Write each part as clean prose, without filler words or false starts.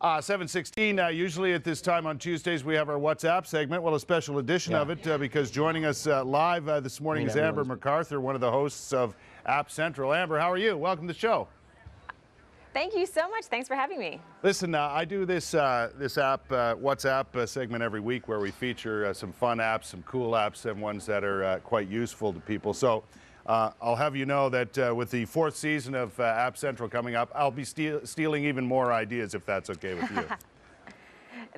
7:16. Usually at this time on Tuesdays we have our WhatsApp segment. Well, a special edition of it because joining us live this morning is Amber Macarthur, one of the hosts of App Central. Amber, how are you? Welcome to the show. Thank you so much. Thanks for having me. Listen, I do this WhatsApp segment every week where we feature some fun apps, some cool apps, and ones that are quite useful to people. So I'll have you know that with the 4th season of App Central coming up, I'll be stealing even more ideas if that's okay with you.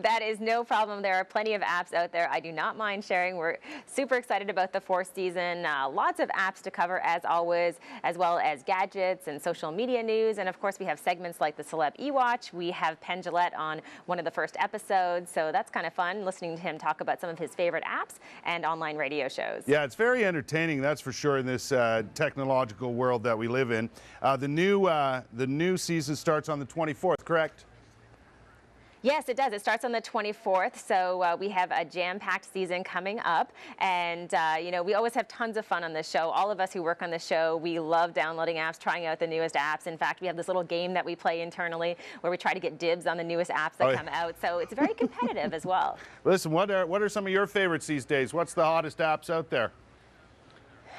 That is no problem. There are plenty of apps out there. I do not mind sharing. We're super excited about the 4th season. Lots of apps to cover as always, as well as gadgets and social media news. And of course, we have segments like the Celeb E-Watch. We have Penn Jillette on one of the first episodes. So that's kind of fun, listening to him talk about some of his favorite apps and online radio shows. Yeah, it's very entertaining, that's for sure, in this technological world that we live in. The new season starts on the 24th, correct? Yes, it does. It starts on the 24th, so we have a jam-packed season coming up, and you know, we always have tons of fun on this show. All of us who work on the show, we love downloading apps, trying out the newest apps. In fact, we have this little game that we play internally where we try to get dibs on the newest apps that come out, so it's very competitive as well. Listen, what are some of your favorites these days? What's the hottest apps out there?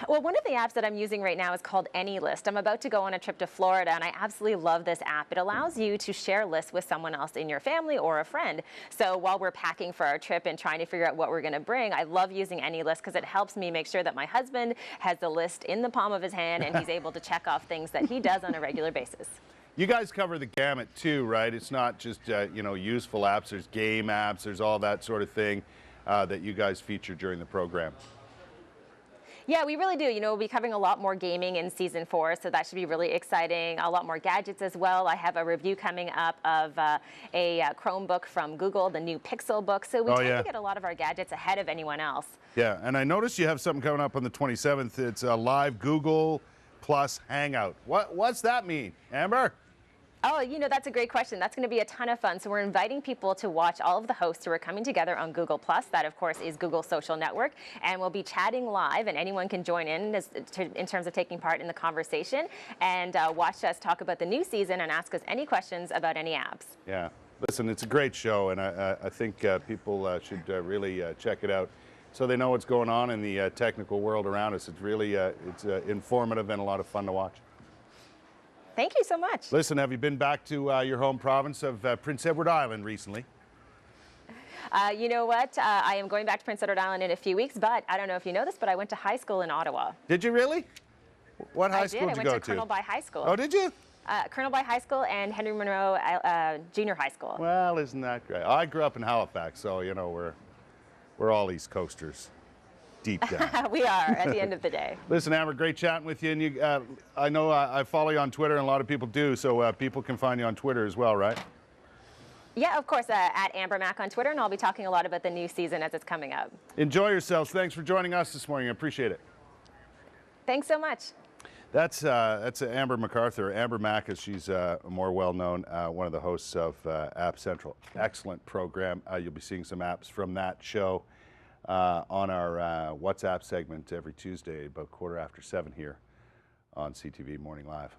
Well, one of the apps that I'm using right now is called AnyList. I'm about to go on a trip to Florida, and I absolutely love this app. It allows you to share lists with someone else in your family or a friend. So while we're packing for our trip and trying to figure out what we're going to bring, I love using AnyList because it helps me make sure that my husband has the list in the palm of his hand and he's able to check off things that he does on a regular basis. You guys cover the gamut too, right? It's not just you know, useful apps. There's game apps. There's all that sort of thing that you guys feature during the program. Yeah, we really do. You know, we'll be covering a lot more gaming in season 4, so that should be really exciting. A lot more gadgets as well. I have a review coming up of a Chromebook from Google, the new Pixel book. So we tend to get a lot of our gadgets ahead of anyone else. Yeah, and I noticed you have something coming up on the 27th. It's a live Google Plus Hangout. What's that mean, Amber? Oh, you know, that's a great question. That's going to be a ton of fun. So we're inviting people to watch all of the hosts who are coming together on Google+. That, of course, is Google's social network. And we'll be chatting live, and anyone can join in terms of taking part in the conversation and watch us talk about the new season and ask us any questions about any apps. Yeah. Listen, it's a great show, and I think people should really check it out so they know what's going on in the technical world around us. It's really it's informative and a lot of fun to watch. Thank you so much. Listen, have you been back to your home province of Prince Edward Island recently? You know what? I am going back to Prince Edward Island in a few weeks, but I don't know if you know this, but I went to high school in Ottawa. Did you really? What high school did you go to? I went to Colonel By High School. Oh, did you? Colonel By High School and Henry Monroe Junior High School. Well, isn't that great? I grew up in Halifax, so, you know, we're all East Coasters. Deep down. We are, at the end of the day. Listen, Amber, great chatting with you. And I know I follow you on Twitter, and a lot of people do, so people can find you on Twitter as well, right? Yeah, of course, at Amber Mac on Twitter, and I'll be talking a lot about the new season as it's coming up. Enjoy yourselves. Thanks for joining us this morning. I appreciate it. Thanks so much. That's Amber Macarthur. Amber Mac, as she's more well-known, one of the hosts of App Central. Excellent program. You'll be seeing some apps from that show on our WhatsApp segment every Tuesday, about 7:15 here on CTV Morning Live.